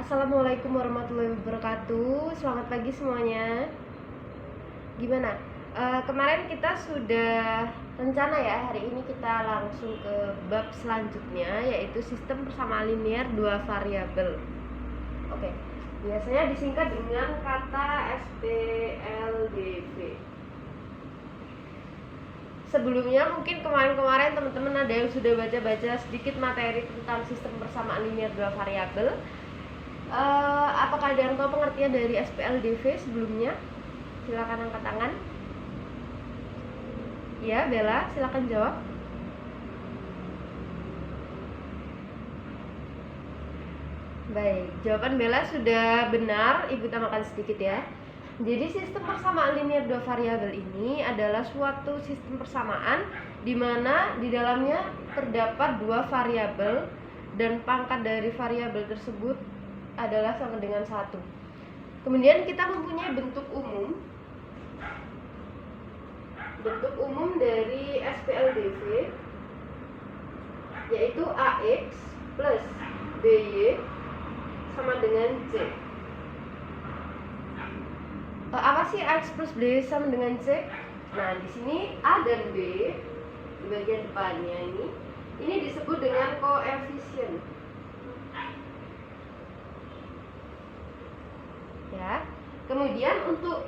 Assalamualaikum warahmatullahi wabarakatuh. Selamat pagi semuanya. Gimana? Kemarin kita sudah rencana ya, hari ini kita langsung ke bab selanjutnya, yaitu sistem persamaan linear dua variabel. Oke, biasanya disingkat dengan kata SPLDV. Sebelumnya mungkin kemarin-kemarin teman-teman ada yang sudah baca-baca sedikit materi tentang sistem persamaan linear dua variabel. Apakah ada yang tahu pengertian dari SPLDV sebelumnya? Silakan angkat tangan. Ya, Bella, silakan jawab. Baik, jawaban Bella sudah benar. Ibu tambahkan sedikit ya. Jadi sistem persamaan linear dua variabel ini adalah suatu sistem persamaan di mana di dalamnya terdapat dua variabel dan pangkat dari variabel tersebut adalah sama dengan 1. Kemudian kita mempunyai bentuk umum. Bentuk umum dari SPLDV yaitu AX plus BY sama dengan C. Apa sih AX plus BY sama dengan C? Nah, di sini A dan B di bagian depannya ini disebut dengan koefisien. Ya. Kemudian untuk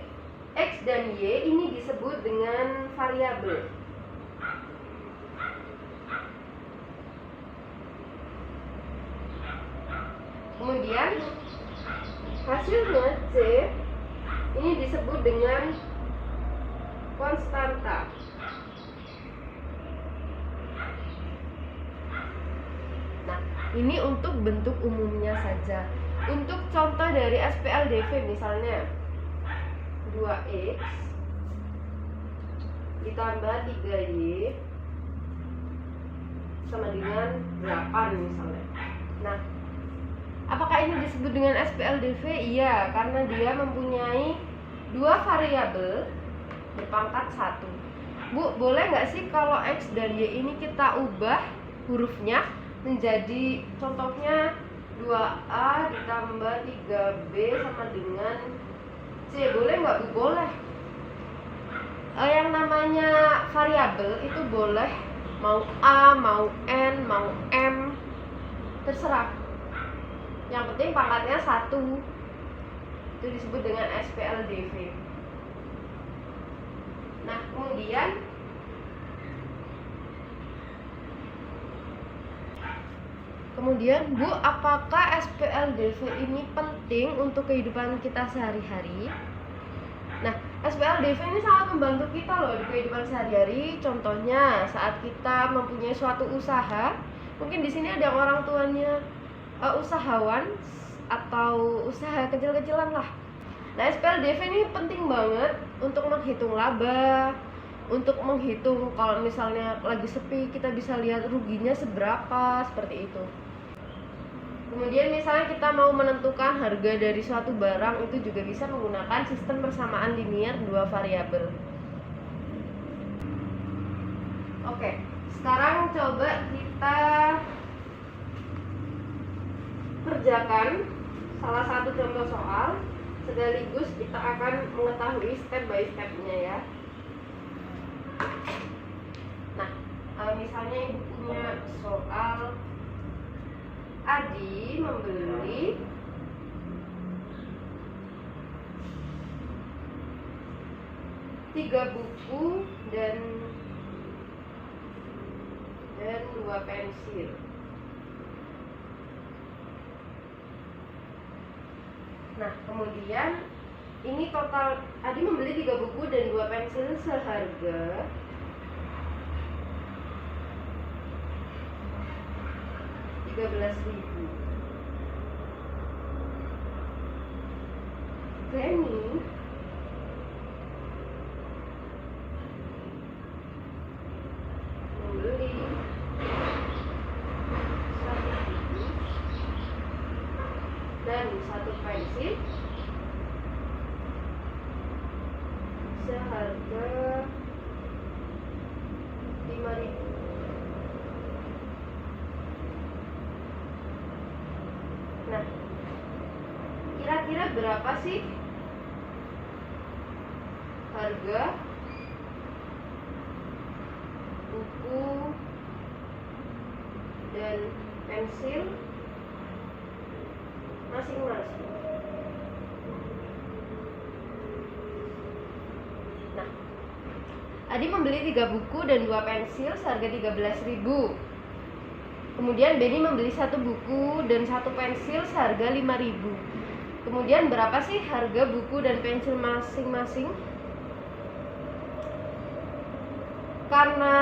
X dan Y ini disebut dengan variabel. Kemudian hasilnya C ini disebut dengan konstanta. Nah, ini untuk bentuk umumnya saja. Untuk contoh dari SPLDV misalnya 2X ditambah 3Y sama dengan 8 misalnya. Nah, apakah ini disebut dengan SPLDV? Iya, karena dia mempunyai dua variabel berpangkat 1. Bu, boleh nggak sih kalau X dan Y ini kita ubah hurufnya menjadi contohnya 2A ditambah 3B sama dengan C, boleh nggak Bu? Boleh. Yang namanya variabel itu boleh mau A, mau N, mau M, terserah. Yang penting pangkatnya 1. Itu disebut dengan SPLDV. Nah, Kemudian Bu, apakah SPLDV ini penting untuk kehidupan kita sehari-hari? Nah, SPLDV ini sangat membantu kita loh di kehidupan sehari-hari. Contohnya saat kita mempunyai suatu usaha, mungkin di sini ada orang tuanya usahawan atau usaha kecil-kecilan lah. Nah, SPLDV ini penting banget untuk menghitung laba, untuk menghitung kalau misalnya lagi sepi kita bisa lihat ruginya seberapa, seperti itu. Kemudian misalnya kita mau menentukan harga dari suatu barang, itu juga bisa menggunakan sistem persamaan linear dua variabel. Oke, sekarang coba kita kerjakan salah satu contoh soal, sekaligus kita akan mengetahui step by step-nya ya. Nah, misalnya ibu punya soal Adi membeli tiga buku dan 2 pensil. Nah, kemudian ini total Adi membeli 3 buku dan 2 pensil seharga 13.000. Penny membeli 1 buku dan 1 pensil seharga 5.000. Nah, kira-kira berapa sih harga buku dan pensil masing-masing? Nah, Adi membeli 3 buku dan 2 pensil seharga 13.000. Kemudian Benny membeli 1 buku dan 1 pensil seharga 5.000. Kemudian berapa sih harga buku dan pensil masing-masing? Karena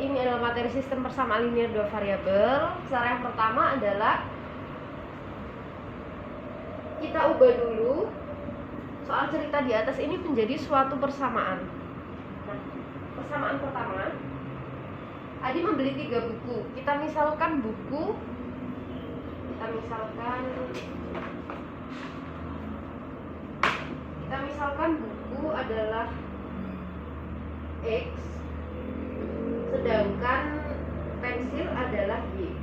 ini adalah materi sistem persamaan linear 2 variabel, cara yang pertama adalah kita ubah dulu soal cerita di atas ini menjadi suatu persamaan. Nah, persamaan pertama, Adi membeli 3 buku. Kita misalkan buku adalah X, sedangkan pensil adalah Y.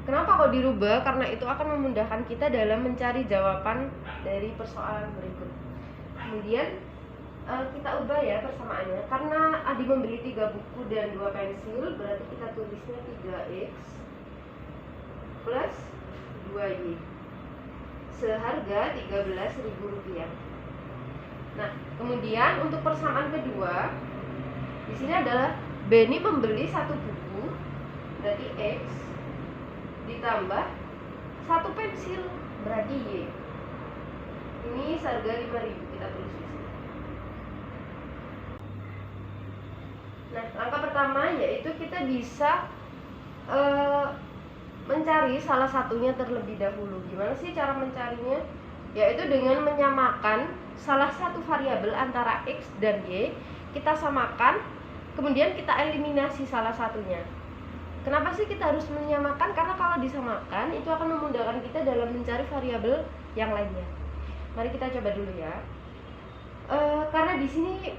Kenapa kok dirubah? Karena itu akan memudahkan kita dalam mencari jawaban dari persoalan berikut. Kemudian kita ubah ya persamaannya. Karena Adi membeli 3 buku dan 2 pensil, berarti kita tulisnya 3X plus 2Y seharga Rp13.000. Nah, kemudian untuk persamaan kedua, di sini adalah Benny membeli 1 buku, berarti X, ditambah 1 pensil, berarti Y. Ini seharga 5.000, kita tulis di sini. Nah, langkah pertama yaitu kita bisa mencari salah satunya terlebih dahulu. Gimana sih cara mencarinya? Yaitu dengan menyamakan salah satu variabel antara X dan Y, kita samakan, kemudian kita eliminasi salah satunya. Kenapa sih kita harus menyamakan? Karena kalau disamakan itu akan memudahkan kita dalam mencari variabel yang lainnya. Mari kita coba dulu ya. Karena di sini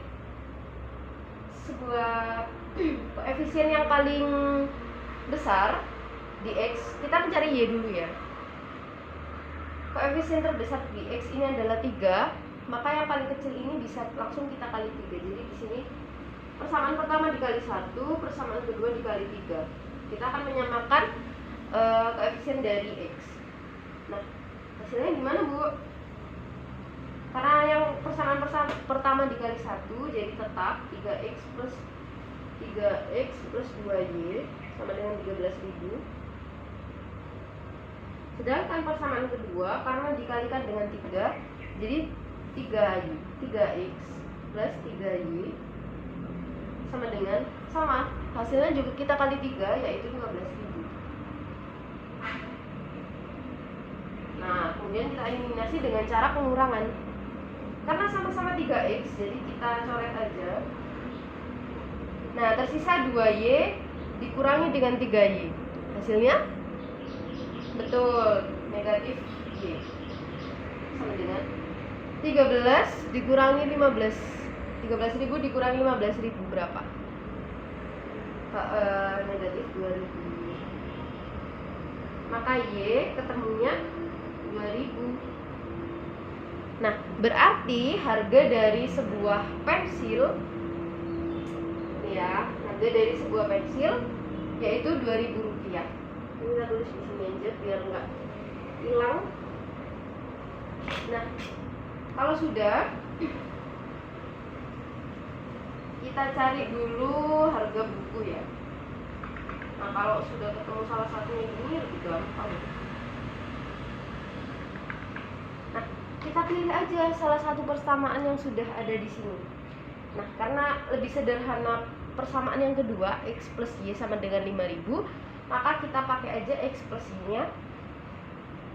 sebuah koefisien yang paling besar di X, kita mencari Y dulu ya. Koefisien terbesar di X ini adalah 3, maka yang paling kecil ini bisa langsung kita kali 3. Jadi di sini persamaan pertama dikali 1, persamaan kedua dikali 3. Kita akan menyamakan koefisien dari X. Nah, hasilnya gimana, Bu? Karena yang persamaan pertama dikali 1, jadi tetap 3X plus 2Y sama dengan 13.000. Sedangkan persamaan kedua karena dikalikan dengan 3, jadi 3X plus 3Y sama hasilnya juga kita kali 3, yaitu 15.000. Nah, kemudian kita eliminasi dengan cara pengurangan. Karena sama-sama 3X, jadi kita coret aja. Nah, tersisa 2Y dikurangi dengan 3Y. Hasilnya betul, negatif Y sama dengan 13 dikurangi 15. 13.000 dikurangi 15.000 berapa? Negatif 2.000. Maka Y ketemunya 2.000. Nah, berarti harga dari sebuah pensil ya, harga dari sebuah pensil yaitu Rp2.000. Ini kita tulis di sini aja biar nggak hilang. Nah, kalau sudah, kita cari dulu harga buku ya. Nah, kalau sudah ketemu salah satunya ini lebih gampang. Nah, kita pilih aja salah satu persamaan yang sudah ada di sini. Nah, karena lebih sederhana persamaan yang kedua, X plus Y sama dengan 5.000, maka kita pakai aja X plus Y-nya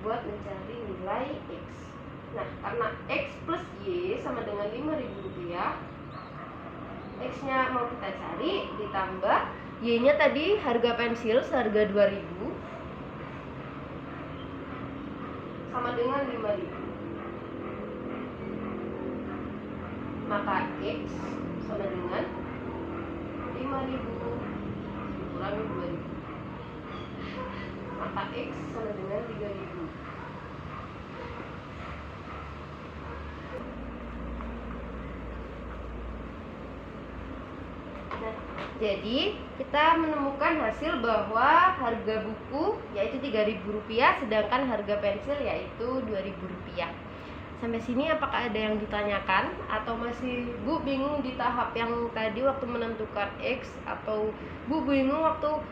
buat mencari nilai X. Nah, karena X plus Y sama dengan Rp5.000, X-nya mau kita cari, ditambah Y-nya tadi harga pensil seharga 2.000 sama dengan 5.000. Maka X sama dengan 5.000 dikurangi 2.000. maka X sama dengan 3000. Nah, jadi kita menemukan hasil bahwa harga buku yaitu Rp3.000, sedangkan harga pensil yaitu Rp2.000. Sampai sini apakah ada yang ditanyakan atau masih Bu bingung di tahap yang tadi waktu menentukan X, atau Bu bingung waktu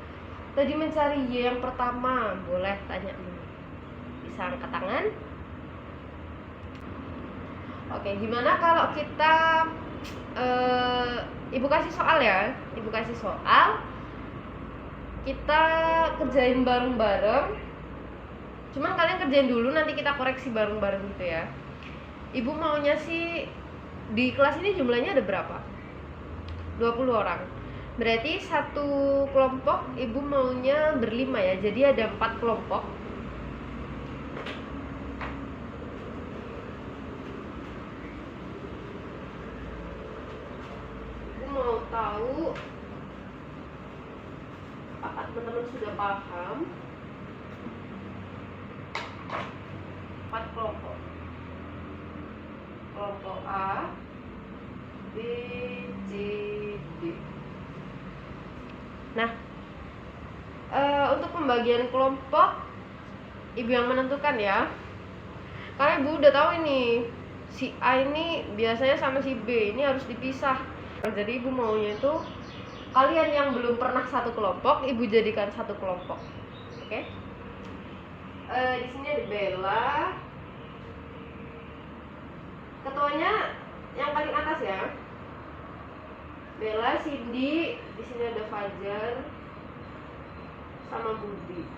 tadi mencari Y yang pertama? Boleh tanya dulu, bisa angkat tangan. Oke, gimana kalau kita Ibu kasih soal ya, Ibu kasih soal, kita kerjain bareng-bareng. Cuman kalian kerjain dulu, nanti kita koreksi bareng-bareng gitu ya. Ibu maunya sih di kelas ini jumlahnya ada berapa? 20 orang. Berarti satu kelompok Ibu maunya berlima ya. Jadi ada 4 kelompok. Ibu mau tahu apakah teman-teman sudah paham? 4 kelompok. Kelompok A, B, C, D. Nah, untuk pembagian kelompok Ibu yang menentukan ya. Karena Ibu udah tahu ini si A ini biasanya sama si B ini harus dipisah. Jadi Ibu maunya itu kalian yang belum pernah satu kelompok, Ibu jadikan satu kelompok. Oke? Di sini ada Bella. Ketuanya yang paling atas ya. Bella, Cindy, di sini ada Fajar sama Budi.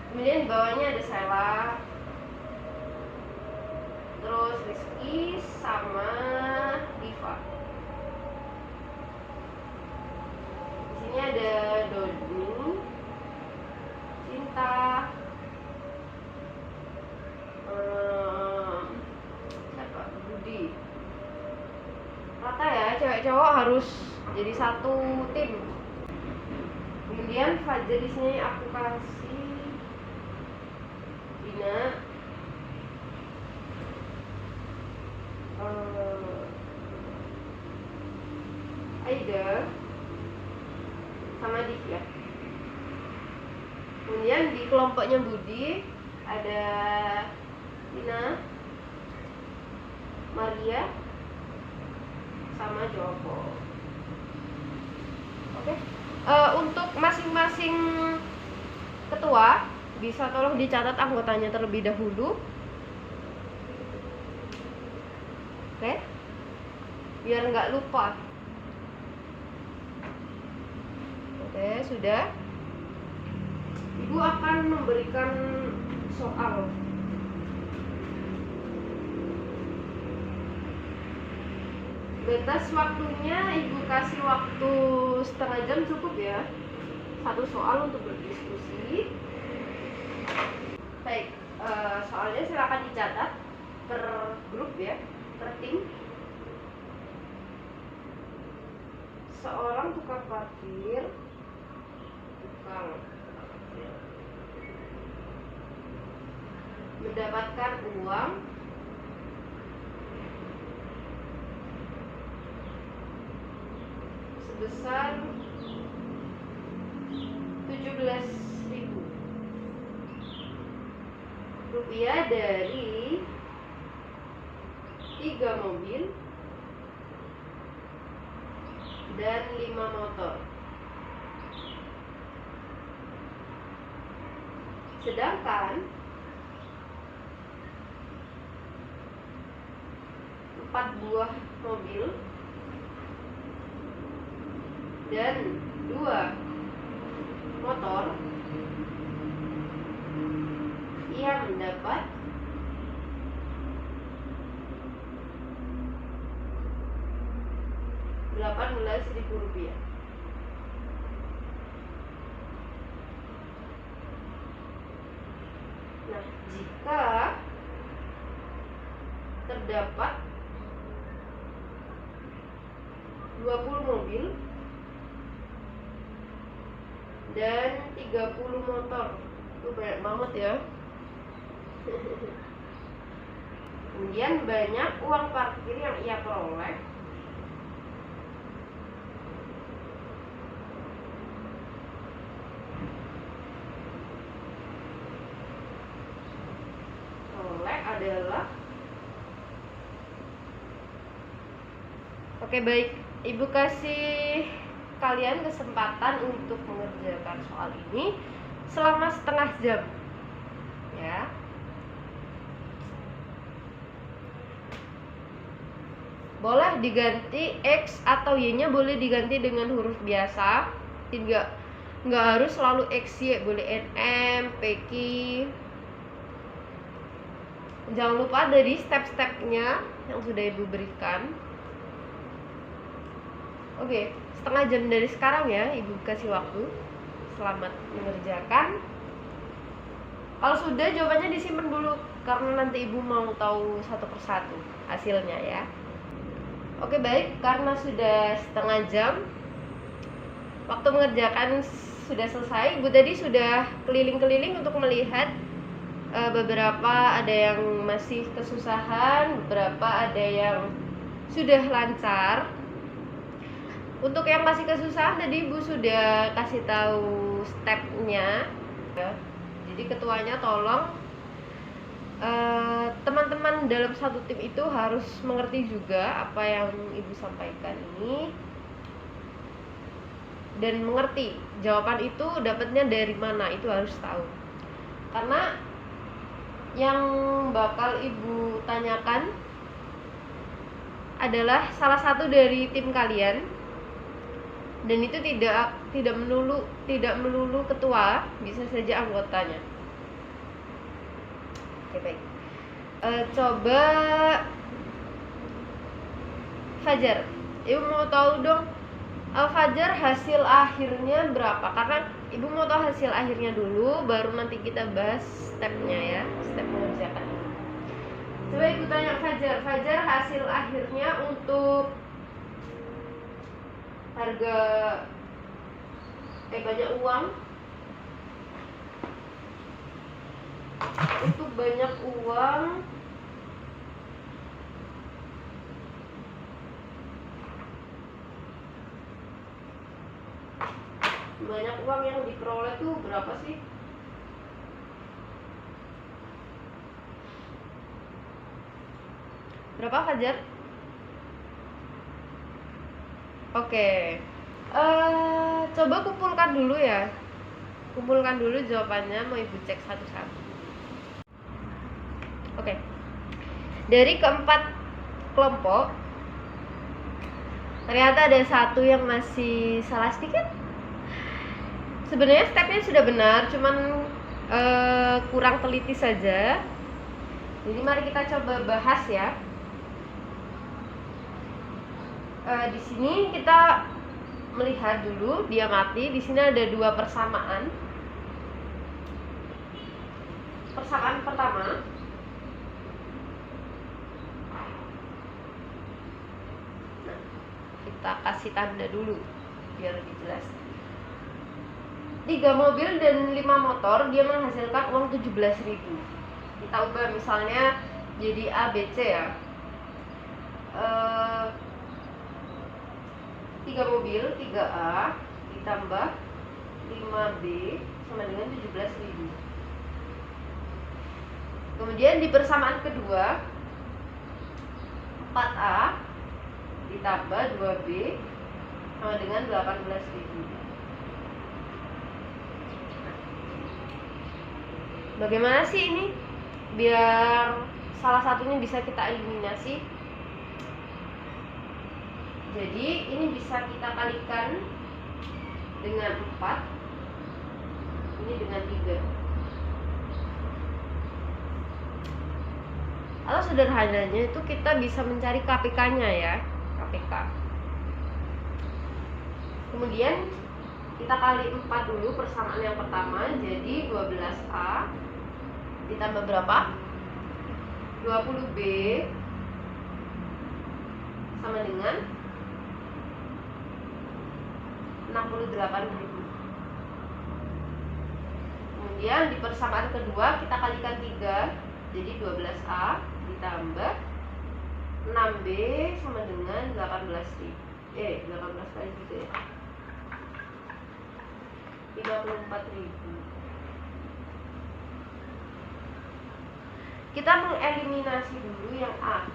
Kemudian di bawahnya ada Sela, terus Rizky sama Diva. Di sini ada Dodi, Cinta, siapa? Budi. Rata ya, cewek cowok harus jadi satu tim. Kemudian Fajar di sini aku kasih Dina, Aida sama Divya. Kemudian di kelompoknya Budi ada Dina, Maria sama Joko. Oke. Untuk masing-masing ketua bisa tolong dicatat anggotanya terlebih dahulu. Oke. Biar nggak lupa. Oke, sudah. Ibu akan memberikan soal. Batas waktunya Ibu kasih waktu setengah jam cukup ya. Satu soal untuk berdiskusi. Baik, soalnya silakan dicatat per grup ya, per tim. Seorang tukang parkir mendapatkan uang sebesar 17.000 rupiah dari 3 mobil dan 5 motor. Sedangkan 4 buah mobil dan 2 motor ia mendapat 18.000 rupiah. Nah, jika terdapat 20 mobil dan 30 motor. Itu banyak banget ya. Kemudian banyak uang parkir yang ia peroleh. Adalah oke, baik, Ibu kasih kalian kesempatan untuk mengerjakan soal ini selama setengah jam ya. Boleh diganti X atau Y-nya boleh diganti dengan huruf biasa, nggak harus selalu XY, boleh NM, PQ. Jangan lupa dari step-stepnya yang sudah Ibu berikan. Oke, setengah jam dari sekarang ya, Ibu kasih waktu. Selamat mengerjakan. Kalau sudah, jawabannya disimpan dulu karena nanti Ibu mau tahu satu persatu hasilnya ya. Oke, baik, karena sudah setengah jam waktu mengerjakan sudah selesai. Ibu tadi sudah keliling-keliling untuk melihat beberapa ada yang masih kesusahan, beberapa ada yang sudah lancar. Untuk yang masih kesusahan tadi Ibu sudah kasih tahu stepnya ya. Jadi ketuanya tolong teman-teman dalam satu tim itu harus mengerti juga apa yang Ibu sampaikan ini dan mengerti jawaban itu dapatnya dari mana, itu harus tahu. Karena yang bakal Ibu tanyakan adalah salah satu dari tim kalian, dan itu tidak melulu ketua, bisa saja anggotanya. Oke, baik. Coba Fajar, Ibu mau tahu dong Fajar hasil akhirnya berapa? Karena Ibu mau tahu hasil akhirnya dulu, baru nanti kita bahas stepnya ya, step mengerjakan ini. Coba Ibu tanya Fajar hasil akhirnya untuk harga banyak uang, untuk banyak uang yang diperoleh tuh berapa sih? Berapa Fajar? Oke, coba kumpulkan dulu ya. Kumpulkan dulu jawabannya, mau Ibu cek satu-satu. Oke, dari keempat kelompok ternyata ada satu yang masih salah sedikit. Sebenarnya stepnya sudah benar, cuman kurang teliti saja. Jadi mari kita coba bahas ya. Di sini kita melihat dulu dia mati. Di sini ada dua persamaan. Persamaan pertama, nah, kita kasih tanda dulu biar lebih jelas. 3 mobil dan 5 motor dia menghasilkan uang 17.000. Kita ubah misalnya jadi ABC ya. 3 mobil 3A ditambah 5B sama dengan 17.000. Kemudian di persamaan kedua 4A ditambah 2B sama dengan 18.000. Bagaimana sih ini biar salah satunya bisa kita eliminasi? Jadi ini bisa kita kalikan dengan 4, ini dengan 3. Atau sederhananya itu kita bisa mencari KPK-nya ya, KPK. Kemudian kita kali 4 dulu persamaan yang pertama, jadi 12A ditambah berapa? 20B sama dengan 68.000. Kemudian di persamaan kedua kita kalikan 3, jadi 12A ditambah 6B sama dengan 18 kali 3 ya, 54.000. Kita mengeliminasi dulu yang A.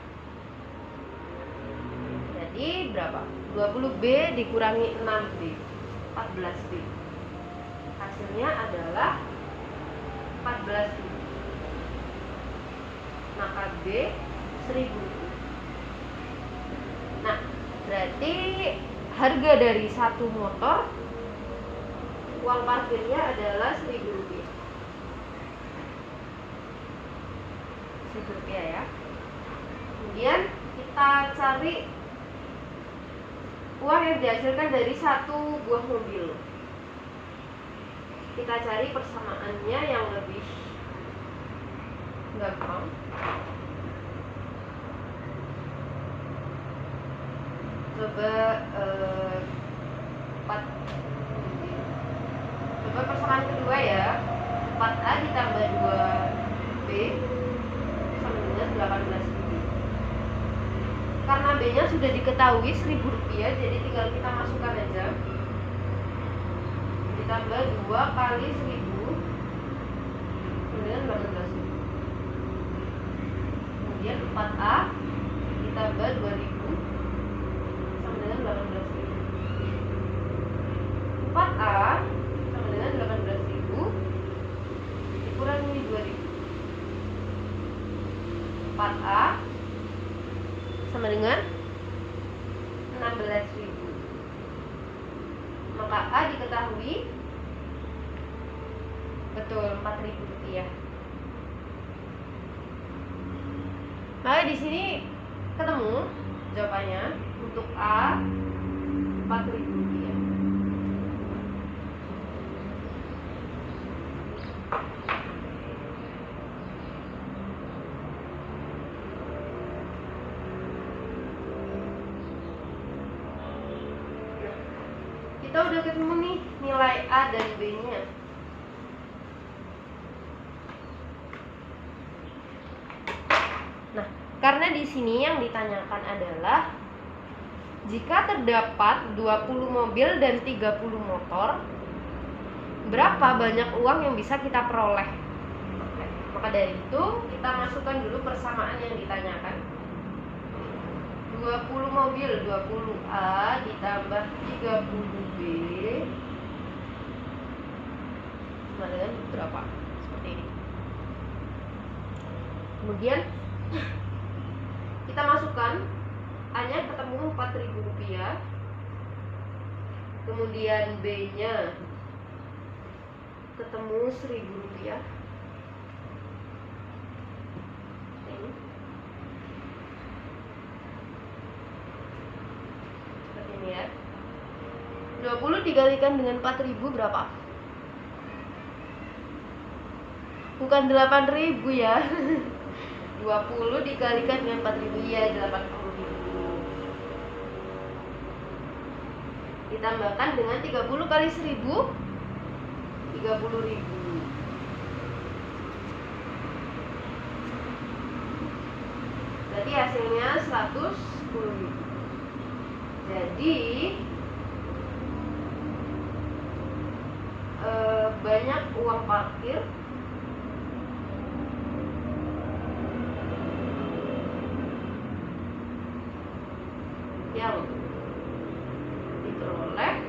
Jadi berapa? 20B dikurangi 6B, 14B. Hasilnya adalah 14.000. Maka B 1.000. Nah, berarti harga dari satu motor uang parkirnya adalah Rp1.000. Rp1.000 ya. Kemudian kita cari uang yang dihasilkan dari satu buah mobil. Kita cari persamaannya yang lebih gampang. Coba persamaan kedua ya. 4A ditambah 2B sama dengan 18.000. Karena B-nya sudah diketahui Rp1.000, jadi tinggal kita masukkan aja. Ditambah 2 kali 1.000 dengan 18.000. Kemudian 4A ditambah 2.000 sama dengan 18.000. 4A sama dengan 18.000 dikurangi 2.000. 4A sama dengan 16.000. Maka A diketahui betul Rp4.000. Maka di sini ketemu jawabannya untuk A Rp4.000. Kita udah ketemu nih nilai A dan B-nya. Nah, karena di sini yang ditanyakan adalah jika terdapat 20 mobil dan 30 motor, berapa banyak uang yang bisa kita peroleh? Maka dari itu kita masukkan dulu persamaan yang ditanyakan. 20 mobil, 20A ditambah 30B sama dengan berapa? Seperti ini. Kemudian kita masukkan A-nya ketemu Rp4.000. Kemudian B-nya ketemu Rp1.000. Ya. 20 dikalikan dengan 4.000 berapa? Bukan 8.000 ya. 20 dikalikan dengan 4.000 ya 80.000. Ditambahkan dengan 30 kali 1.000 30.000. Berarti hasilnya 110.000. Jadi banyak uang parkir yang diperoleh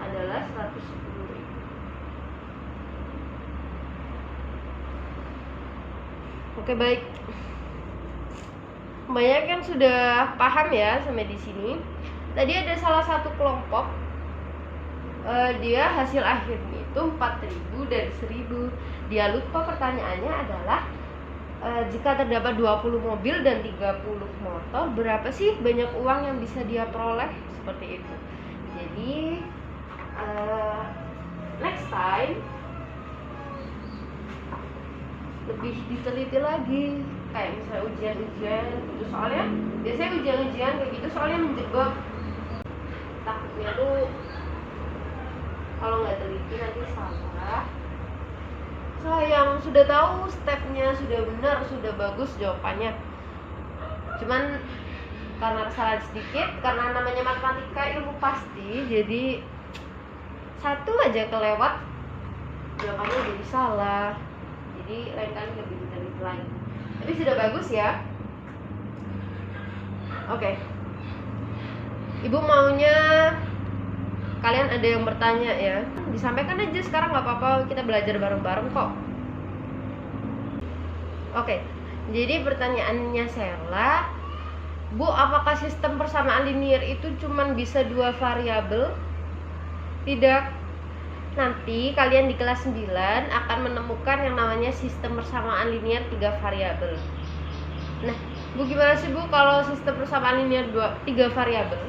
adalah 110.000. Oke, baik. Banyak yang sudah paham ya sampai di sini. Tadi ada salah satu kelompok dia hasil akhirnya itu 4.000 dan 1.000. Dia lupa pertanyaannya adalah jika terdapat 20 mobil dan 30 motor, berapa sih banyak uang yang bisa dia peroleh? Seperti itu. Jadi next time lebih diteliti lagi, kayak misalnya ujian-ujian gitu. Soalnya biasanya ujian-ujian kayak gitu soalnya menjebak, takutnya tuh Kalau nggak teliti nanti salah. Yang sudah tahu stepnya, sudah benar, sudah bagus jawabannya. Cuman karena kesalahan sedikit, karena namanya matematika ilmu pasti, jadi satu aja kelewat jawabannya jadi salah. Jadi lain kali lebih diteliti lagi. Tapi sudah bagus ya. Oke. Ibu maunya kalian ada yang bertanya ya, disampaikan aja sekarang, nggak apa-apa, kita belajar bareng-bareng kok. Oke, jadi pertanyaannya Sela, Bu, apakah sistem persamaan linear itu cuma bisa 2 variabel? Tidak. Nanti kalian di kelas 9 akan menemukan yang namanya sistem persamaan linear 3 variabel. Nah, Bu, gimana sih Bu kalau sistem persamaan linear 3 variabel?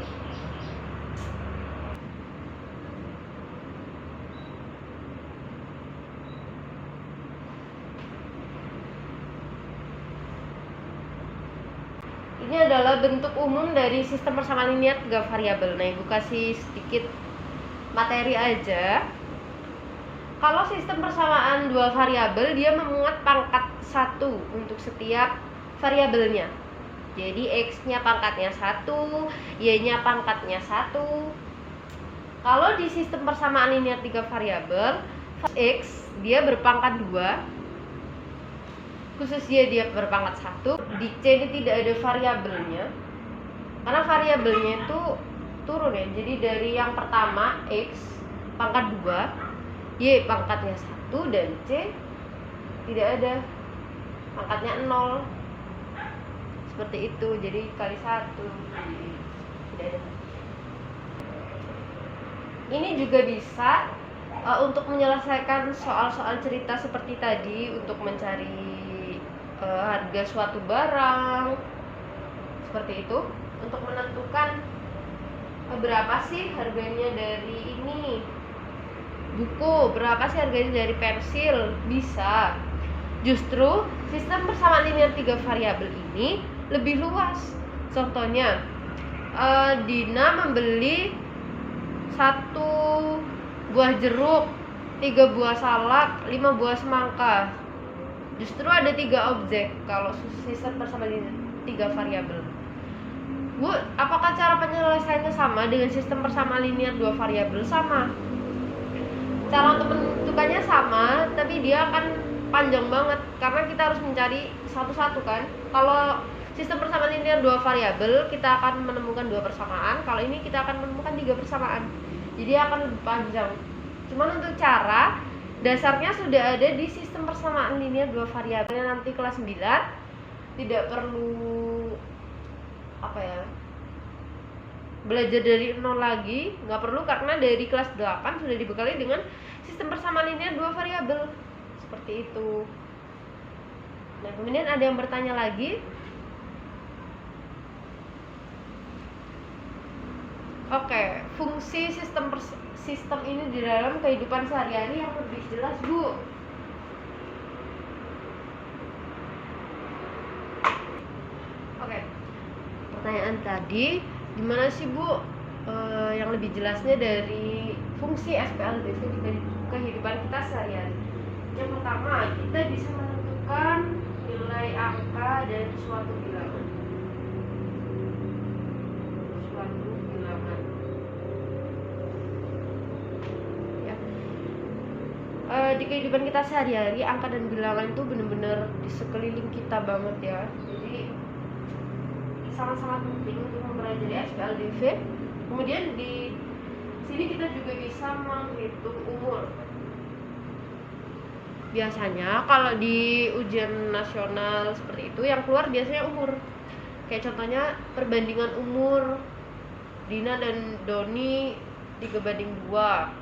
Ini adalah bentuk umum dari sistem persamaan linear 3 variabel. Nah, Ibu kasih sedikit materi aja. Kalau sistem persamaan 2 variabel, dia memuat pangkat 1 untuk setiap variabelnya. Jadi X-nya pangkatnya 1, Y-nya pangkatnya 1. Kalau di sistem persamaan linear 3 variabel, X dia berpangkat 2, khusus dia berpangkat 1. Di C ini tidak ada variabelnya, karena variabelnya itu turun ya. Jadi dari yang pertama X pangkat 2, Y pangkatnya 1, dan C tidak ada, pangkatnya 0. Seperti itu, jadi kali 1 tidak ada. Ini juga bisa untuk menyelesaikan soal-soal cerita seperti tadi, untuk mencari harga suatu barang seperti itu, untuk menentukan berapa sih harganya dari ini buku, berapa sih harganya dari pensil, bisa. Justru sistem persamaan linear 3 variabel ini lebih luas. Contohnya, Dina membeli 1 buah jeruk, 3 buah salak, 5 buah semangka. Justru ada 3 objek kalau sistem persamaan linear 3 variabel. Bu, apakah cara penyelesaiannya sama dengan sistem persamaan linear 2 variabel? Sama. Cara untuk menentukannya sama, tapi dia akan panjang banget karena kita harus mencari satu-satu kan. Kalau sistem persamaan linear 2 variabel, kita akan menemukan 2 persamaan. Kalau ini kita akan menemukan 3 persamaan. Jadi akan lebih panjang. Cuman untuk cara, dasarnya sudah ada di sistem persamaan linear 2 variabel. Nanti kelas 9 tidak perlu belajar dari 0 lagi, nggak perlu, karena dari kelas 8 sudah dibekali dengan sistem persamaan linear 2 variabel. Seperti itu. Nah, kemudian ada yang bertanya lagi. Oke, fungsi sistem ini di dalam kehidupan sehari-hari yang lebih jelas, Bu. Oke. Pertanyaan tadi, gimana sih Bu yang lebih jelasnya dari fungsi SPLDV di kehidupan kita sehari-hari? Yang pertama, kita bisa menentukan nilai angka dari suatu bilangan. Di kehidupan kita sehari-hari, angka dan bilangan itu benar-benar di sekeliling kita banget ya. Jadi sangat-sangat penting untuk mempelajari SPLDV. Kemudian di sini kita juga bisa menghitung umur. Biasanya kalau di ujian nasional seperti itu, yang keluar biasanya umur. Kayak contohnya perbandingan umur Dina dan Doni 3:2,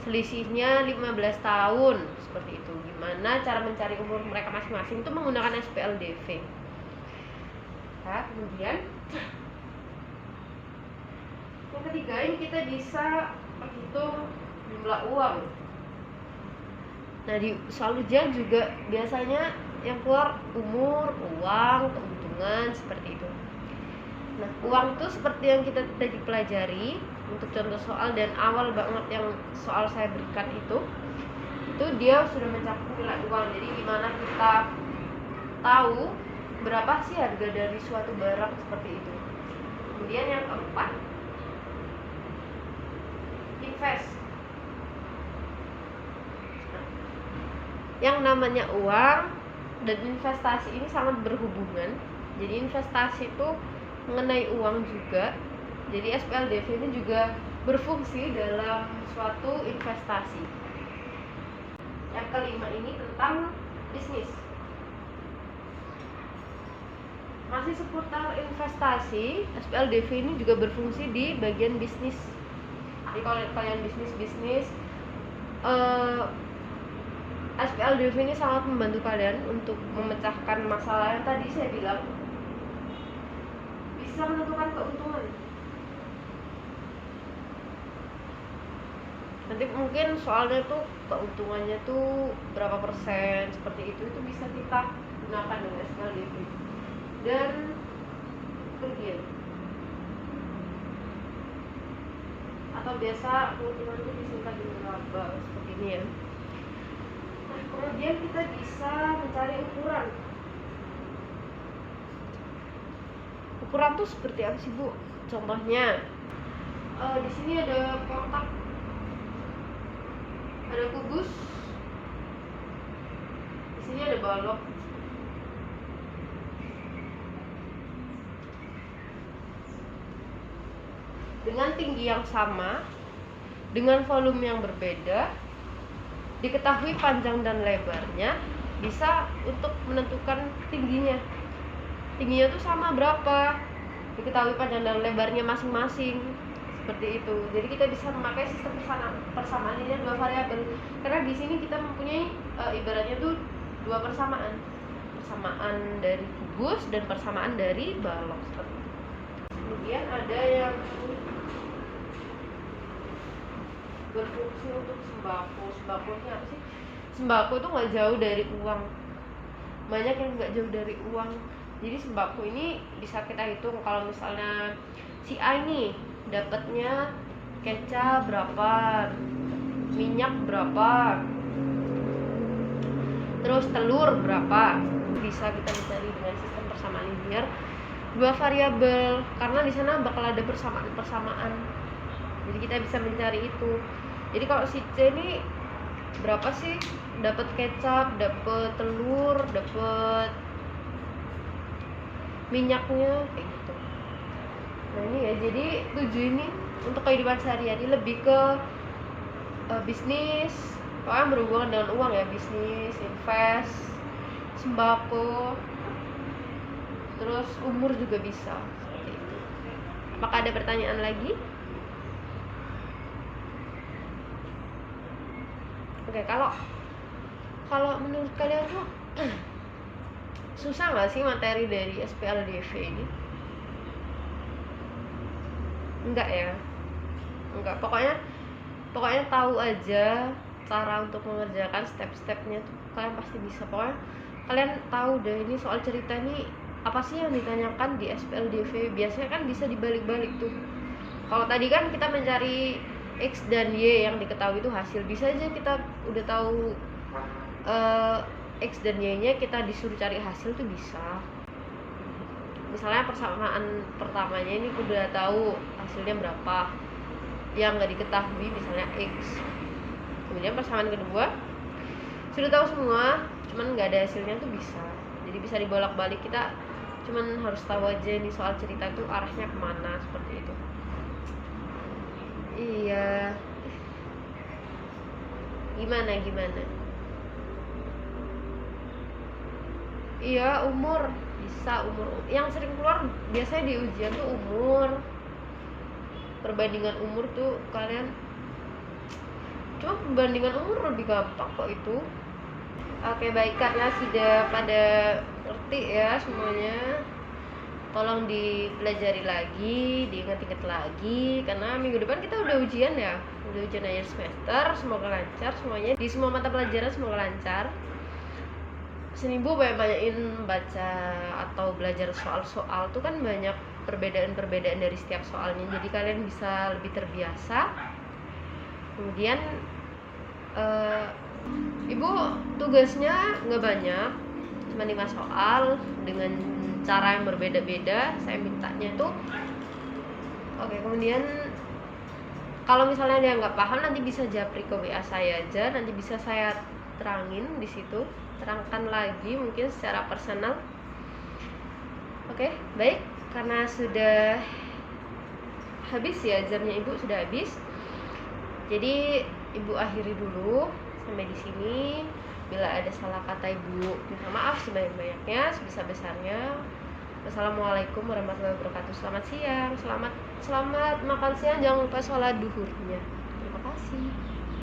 selisihnya 15 tahun, seperti itu. Gimana cara mencari umur mereka masing-masing itu menggunakan SPLDV. Nah, kemudian yang ketiga, ini kita bisa menghitung jumlah uang. Nah, di soal ujian juga biasanya yang keluar umur, uang, keuntungan, seperti itu. Nah, uang itu seperti yang kita tadi pelajari, untuk contoh soal dan awal banget yang soal saya berikan itu dia sudah mencakup nilai uang. Jadi gimana kita tahu berapa sih harga dari suatu barang seperti itu. Kemudian yang keempat, invest. Yang namanya uang dan investasi ini sangat berhubungan. Jadi investasi itu mengenai uang juga. Jadi SPLDV ini juga berfungsi dalam suatu investasi. Yang kelima ini tentang bisnis. Masih seputar investasi, SPLDV ini juga berfungsi di bagian bisnis. Jadi kalau kalian bisnis SPLDV ini sangat membantu kalian untuk memecahkan masalah yang tadi saya bilang, bisa menentukan keuntungan. Nanti mungkin soalnya tuh keuntungannya tuh berapa persen seperti itu bisa kita gunakan dengan SPLDV. Dan kerugian atau biasa keuntungan itu disingkat dengan laba seperti ini ya. Nah, kemudian kita bisa mencari ukuran. Ukuran tuh seperti apa sih, Bu? Contohnya di sini ada kotak, ada kubus, di sini ada balok. Dengan tinggi yang sama, dengan volume yang berbeda, diketahui panjang dan lebarnya, bisa untuk menentukan tingginya. Tingginya tuh sama berapa, diketahui panjang dan lebarnya masing-masing, seperti itu. Jadi kita bisa memakai sistem persamaan ini dua variabel, karena di sini kita mempunyai ibaratnya tuh dua persamaan dari kubus dan persamaan dari balok seperti itu. Kemudian ada yang berfungsi untuk sembako. Sembako ini apa sih? Sembako itu nggak jauh dari uang. Banyak yang nggak jauh dari uang. Jadi sembako ini bisa kita hitung. Kalau misalnya si A ini dapatnya kecap berapa, minyak berapa, terus telur berapa, bisa kita mencari dengan sistem persamaan linear dua variabel, karena di sana bakal ada persamaan. Jadi kita bisa mencari itu. Jadi kalau si C ini berapa sih dapat kecap, dapat telur, dapat minyaknya, kayak gitu. Nah ini ya, jadi 7 ini untuk kehidupan sehari-hari, lebih ke bisnis, pokoknya berhubungan dengan uang ya, bisnis, invest, sembako, terus umur juga bisa, seperti itu. Apakah ada pertanyaan lagi? Oke, kalau menurut kalian tuh susah nggak sih materi dari SPLDV ini? Enggak ya? Enggak, pokoknya tahu aja cara untuk mengerjakan step-stepnya tuh kalian pasti bisa. Pokoknya kalian tahu deh ini soal cerita ini apa sih yang ditanyakan di SPLDV. Biasanya kan bisa dibalik-balik tuh. Kalau tadi kan kita mencari X dan Y yang diketahui itu hasil, bisa aja kita udah tahu X dan Y nya, kita disuruh cari hasil tuh bisa. Misalnya persamaan pertamanya ini udah tahu hasilnya berapa, yang nggak diketahui misalnya X. Kemudian persamaan kedua sudah tahu semua, cuman nggak ada hasilnya tuh bisa. Jadi bisa dibolak-balik, kita cuman harus tahu aja nih soal cerita itu arahnya kemana, seperti itu. Iya. Gimana? Iya, umur bisa. Umur yang sering keluar biasanya di ujian tuh umur, perbandingan umur tuh kalian. Cuma perbandingan umur lebih gampang kok itu. Oke, baik, karena sudah pada ngerti ya semuanya, tolong dipelajari lagi, diingat-ingat lagi, karena minggu depan kita udah ujian ya, udah ujian akhir semester. Semoga lancar semuanya, di semua mata pelajaran semoga lancar. Seminggu banyak-banyakin baca atau belajar soal-soal tuh kan banyak perbedaan-perbedaan dari setiap soalnya, jadi kalian bisa lebih terbiasa. Kemudian ibu tugasnya nggak banyak, cuma 5 soal dengan cara yang berbeda-beda. Saya mintanya tuh oke, kemudian kalau misalnya dia nggak paham nanti bisa japri ke WA saya aja, nanti bisa saya terangin di situ, terangkan lagi mungkin secara personal. Oke, baik, karena sudah habis ya, jamnya ibu sudah habis, jadi ibu akhiri dulu sampai di sini. Bila ada salah kata ibu minta maaf sebanyak-banyaknya, sebesar-besarnya. Wassalamualaikum warahmatullahi wabarakatuh. Selamat siang, selamat makan siang, jangan lupa sholat duhurnya. Terima kasih.